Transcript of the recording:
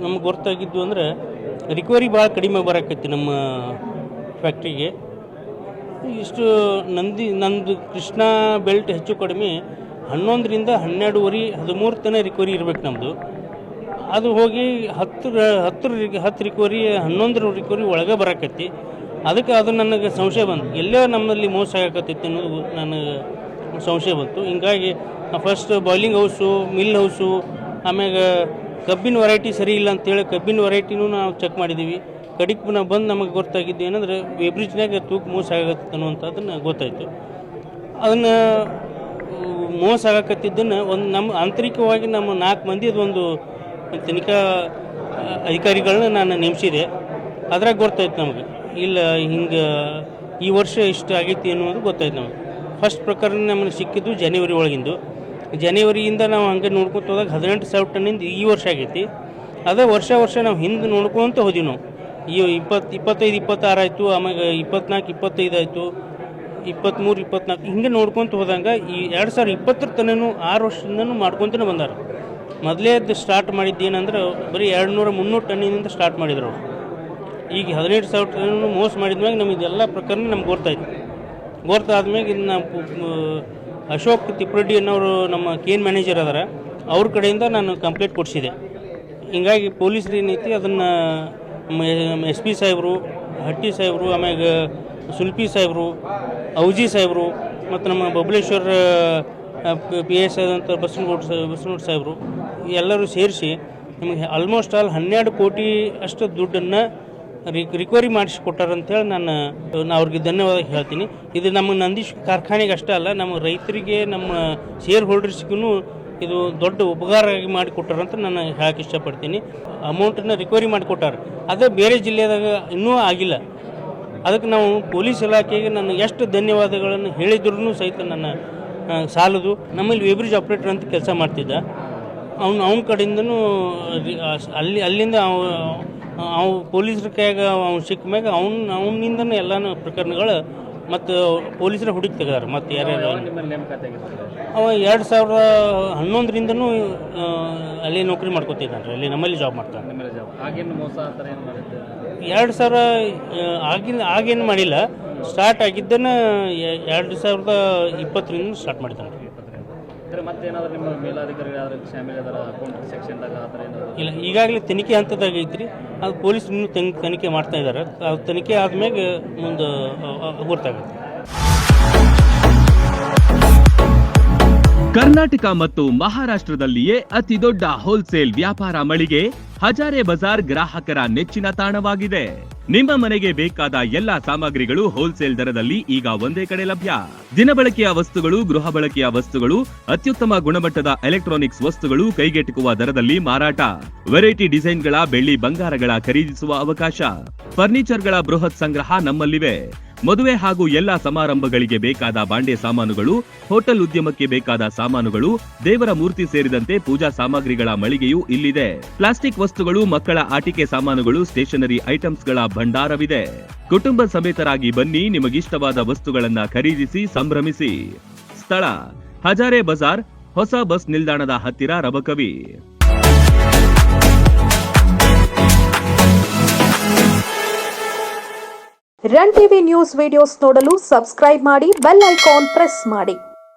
ನಮ್ಗೆ ಗೊತ್ತಾಗಿದ್ದು ಅಂದರೆ ರಿಕವರಿ ಭಾಳ ಕಡಿಮೆ ಬರೋಕೈತಿ ನಮ್ಮ ಫ್ಯಾಕ್ಟ್ರಿಗೆ. ಇಷ್ಟು ನಂದು ಕೃಷ್ಣ ಬೆಲ್ಟ್ ಹೆಚ್ಚು ಕಡಿಮೆ 11ರಿಂದ 12 13 ತನಕ ರಿಕವರಿ ಇರ್ಬೇಕು ನಮ್ಮದು. ಅದು ಹೋಗಿ 10 ರಿಕವರಿ 11 ರಿಕವರಿ ಒಳಗೆ ಬರೋಕೈತಿ. ಅದಕ್ಕೆ ಅದು ನನಗೆ ಸಂಶಯ ಬಂತು, ಎಲ್ಲೋ ನಮ್ಮಲ್ಲಿ ಮೋಸ ಆಗಕತ್ತೈತಿ ಅನ್ನೋದು ನನಗೆ ಸಂಶಯ ಬಂತು. ಹಿಂಗಾಗಿ first boiling house, mill house, ಆಮ್ಯಾಗ ಕಬ್ಬಿನ ವೆರೈಟಿ ಸರಿ ಇಲ್ಲ ಅಂತೇಳಿ ಕಬ್ಬಿನ ವೆರೈಟಿನೂ ನಾವು ಚೆಕ್ ಮಾಡಿದ್ದೀವಿ. ಕಡಿಗೆ ನಾವು ಬಂದು ನಮಗೆ ಗೊತ್ತಾಗಿದ್ದು ಏನಂದ್ರೆ ವೇಬ್ರಿಜ್ನಾಗ ತೂಕ ಮೋಸ ಆಗತ್ತೆ ಅನ್ನುವಂಥದ್ದನ್ನು ಗೊತ್ತಾಯಿತು. ಅದನ್ನು ಮೋಸ ಆಗಕತ್ತಿದ್ದನ್ನು ನಮ್ಮ ಆಂತರಿಕವಾಗಿ ನಮ್ಮ 4 ಮಂದಿದು ಒಂದು ತನಿಖಾ ಅಧಿಕಾರಿಗಳನ್ನ ನಾನು ನೇಮಿಸಿದೆ. ಅದ್ರಾಗ ಗೊತ್ತಾಯ್ತು ನಮಗೆ, ಇಲ್ಲ ಹಿಂಗೆ ಈ ವರ್ಷ ಇಷ್ಟು ಆಗೈತಿ ಅನ್ನೋದು ಗೊತ್ತಾಯ್ತು ನಮಗೆ. ಫಸ್ಟ್ ಪ್ರಕರಣ ನಮಗೆ ಸಿಕ್ಕಿದ್ದು ಜನವರಿ ಒಳಗಿಂದು. ಜನವರಿಯಿಂದ ನಾವು ಹಂಗೆ ನೋಡ್ಕೊತ ಹೋದಾಗ 18,000 ಟನ್ನಿಂದ ಈ ವರ್ಷ ಆಗೈತಿ. ಅದೇ ವರ್ಷ ನಾವು ಹಿಂದೆ ನೋಡ್ಕೊತ ಹೋದಿವಿ ನಾವು. ಈ 25, 26 ಆಯಿತು, ಆಮ್ಯಾಗ 24, 25 ಆಯಿತು, 23, 24 ಹಿಂಗೆ ನೋಡ್ಕೊತ ಹೋದಂಗೆ ಈ 2020 ತನೂ 6 ವರ್ಷದಿಂದನೂ ಮಾಡ್ಕೊತನೇ ಬಂದಾರ. ಮೊದಲೇ ಸ್ಟಾರ್ಟ್ ಮಾಡಿದ್ದು ಏನಂದ್ರೆ ಬರೀ 200-300 ಟನ್ನಿನಿಂದ ಸ್ಟಾರ್ಟ್ ಮಾಡಿದ್ರು. ಈಗ 18,000 ಟನ್ ಮೋಸ ಮಾಡಿದ್ಮ್ಯಾಗ ನಮಗೆ ಇದೆಲ್ಲ ಪ್ರಕರಣ ನಮ್ಗೆ ಗೊತ್ತಾದ್ಮ್ಯಾಗ ಇನ್ನು ಅಶೋಕ್ ತಿಪ್ಪರೆಡ್ಡಿ ಅನ್ನೋರು ನಮ್ಮ ಕೇನ್ ಮ್ಯಾನೇಜರ್ ಅದಾರ, ಅವ್ರ ಕಡೆಯಿಂದ ನಾನು ಕಂಪ್ಲೇಂಟ್ ಕೊಡಿಸಿದೆ. ಹಿಂಗಾಗಿ ಪೊಲೀಸರು ಏನೈತಿ ಅದನ್ನು SP ಸಾಹೇಬರು, ಹಟ್ಟಿ ಸಾಹೇಬರು, ಆಮ್ಯಾಗ ಸುಲ್ಪಿ ಸಾಹೇಬರು, ಔಜಿ ಸಾಹೇಬರು ಮತ್ತು ನಮ್ಮ ಬಬಲೇಶ್ವರ PS ಆದಂಥ ಬಸನಗೌಡ ಸಾಹೇಬರು ಎಲ್ಲರೂ ಸೇರಿಸಿ ನಮಗೆ ಆಲ್ಮೋಸ್ಟ್ 12 ಕೋಟಿ ಅಷ್ಟು ದುಡ್ಡನ್ನು ರಿಕವರಿ ಮಾಡಿಸಿಕೊಟ್ಟಾರಂತೇಳಿ ನಾನು ಅವ್ರಿಗೆ ಧನ್ಯವಾದ ಹೇಳ್ತೀನಿ. ಇದು ನಮ್ಮ ನಂದೀಶ್ ಕಾರ್ಖಾನೆಗೆ ಅಷ್ಟೇ ಅಲ್ಲ, ನಮ್ಮ ರೈತರಿಗೆ, ನಮ್ಮ ಶೇರ್ ಹೋಲ್ಡರ್ಸ್ಗೂ ಇದು ದೊಡ್ಡ ಉಪಕಾರ ಮಾಡಿಕೊಟ್ಟಾರಂತ ನಾನು ಹೇಳಕ್ಕೆ ಇಷ್ಟಪಡ್ತೀನಿ. ಅಮೌಂಟನ್ನು ರಿಕವರಿ ಮಾಡಿಕೊಟ್ಟಾರೆ, ಅದೇ ಬೇರೆ ಜಿಲ್ಲೆದಾಗ ಇನ್ನೂ ಆಗಿಲ್ಲ. ಅದಕ್ಕೆ ನಾವು ಪೊಲೀಸ್ ಇಲಾಖೆಗೆ ನಾನು ಎಷ್ಟು ಧನ್ಯವಾದಗಳನ್ನು ಹೇಳಿದ್ರೂ ಸಹಿತ ನನ್ನ ಸಾಲದು. ನಮ್ಮಲ್ಲಿ ವೇಬ್ರಿಜ್ ಆಪ್ರೇಟರ್ ಅಂತ ಕೆಲಸ ಮಾಡ್ತಿದ್ದ, ಅವನ ಕಡೆಯಿಂದನೂ ಅಲ್ಲಿಂದ ಅವು ಪೊಲೀಸರ ಕೈಯಾಗ ಅವ್ನು ಸಿಕ್ಕ ಮ್ಯಾಗ ಅವನಿಂದನೂ ಎಲ್ಲನೂ ಪ್ರಕರಣಗಳು ಮತ್ತು ಪೊಲೀಸರ ಹುಡುಕಿ ತೆಗೆದಾರೆ. ಮತ್ತು ಯಾರ್ಯಾರು ಅವ 2011ರಿಂದನೂ ಅಲ್ಲಿ ನೌಕರಿ ಮಾಡ್ಕೊತಿದ್ದಾನೆ, ಅಲ್ಲಿ ನಮ್ಮಲ್ಲಿ ಜಾಬ್ ಮಾಡ್ತಾನೆ. 2000 ಆಗೇನು ಮಾಡಿಲ್ಲ, ಸ್ಟಾರ್ಟ್ ಆಗಿದ್ದನ್ನು 2020ರಿಂದ ಸ್ಟಾರ್ಟ್ ಮಾಡಿದ್ದಾನೆ. ಇಲ್ಲ, ಈಗಾಗಲೇ ತನಿಖೆ ಹಂತದಾಗ ಐತ್ರಿ. ಅದು ಪೊಲೀಸ್ ಇನ್ನೂ ತನಿಖೆ ಮಾಡ್ತಾ ಇದ್ದಾರೆ. ಅದು ತನಿಖೆ ಆದ್ಮೇಲೆ ಮುಂದೆ ಗೊತ್ತಾಗುತ್ತೆ. ಕರ್ನಾಟಕ ಮತ್ತು ಮಹಾರಾಷ್ಟ್ರದಲ್ಲಿಯೇ ಅತಿ ದೊಡ್ಡ ಹೋಲ್ಸೇಲ್ ವ್ಯಾಪಾರ ಮಳಿಗೆ ಹಜಾರೆ ಬಜಾರ್ ಗ್ರಾಹಕರ ನೆಚ್ಚಿನ ತಾಣವಾಗಿದೆ. ನಿಮ್ಮ ಮನೆಗೆ ಬೇಕಾದ ಎಲ್ಲಾ ಸಾಮಗ್ರಿಗಳು ಹೋಲ್ಸೇಲ್ ದರದಲ್ಲಿ ಈಗ ಒಂದೇ ಕಡೆ ಲಭ್ಯ. ದಿನಬಳಕೆಯ ವಸ್ತುಗಳು, ಗೃಹ ಬಳಕೆಯ ವಸ್ತುಗಳು, ಅತ್ಯುತ್ತಮ ಗುಣಮಟ್ಟದ ಎಲೆಕ್ಟ್ರಾನಿಕ್ಸ್ ವಸ್ತುಗಳು ಕೈಗೆಟುಕುವ ದರದಲ್ಲಿ ಮಾರಾಟ. ವೆರೈಟಿ ಡಿಸೈನ್ಗಳ ಬೆಳ್ಳಿ ಬಂಗಾರಗಳ ಖರೀದಿಸುವ ಅವಕಾಶ. ಫರ್ನಿಚರ್ಗಳ ಬೃಹತ್ ಸಂಗ್ರಹ ನಮ್ಮಲ್ಲಿವೆ. ಮದುವೆ ಹಾಗೂ ಎಲ್ಲಾ ಸಮಾರಂಭಗಳಿಗೆ ಬೇಕಾದ ಬಾಂಡೆ ಸಾಮಾನುಗಳು, ಹೋಟೆಲ್ ಉದ್ಯಮಕ್ಕೆ ಬೇಕಾದ ಸಾಮಾನುಗಳು, ದೇವರ ಮೂರ್ತಿ ಸೇರಿದಂತೆ ಪೂಜಾ ಸಾಮಗ್ರಿಗಳ ಮಳಿಗೆಯೂ ಇಲ್ಲಿದೆ. ಪ್ಲಾಸ್ಟಿಕ್ ವಸ್ತುಗಳು, ಮಕ್ಕಳ ಆಟಿಕೆ ಸಾಮಾನುಗಳು, ಸ್ಟೇಷನರಿ ಐಟಮ್ಸ್ಗಳ ಭಂಡಾರವಿದೆ. ಕುಟುಂಬ ಸಮೇತರಾಗಿ ಬನ್ನಿ, ನಿಮಗಿಷ್ಟವಾದ ವಸ್ತುಗಳನ್ನ ಖರೀದಿಸಿ ಸಂಭ್ರಮಿಸಿ. ಸ್ಥಳ ಹಜಾರೆ ಬಜಾರ್, ಹೊಸ ಬಸ್ ನಿಲ್ದಾಣದ ಹತ್ತಿರ, Rabakavi. Run TV news videos ನೋಡಲು ಸಬ್ಸ್ಕ್ರೈಬ್ ಮಾಡಿ, ಬೆಲ್ ಐಕಾನ್ ಪ್ರೆಸ್ ಮಾಡಿ.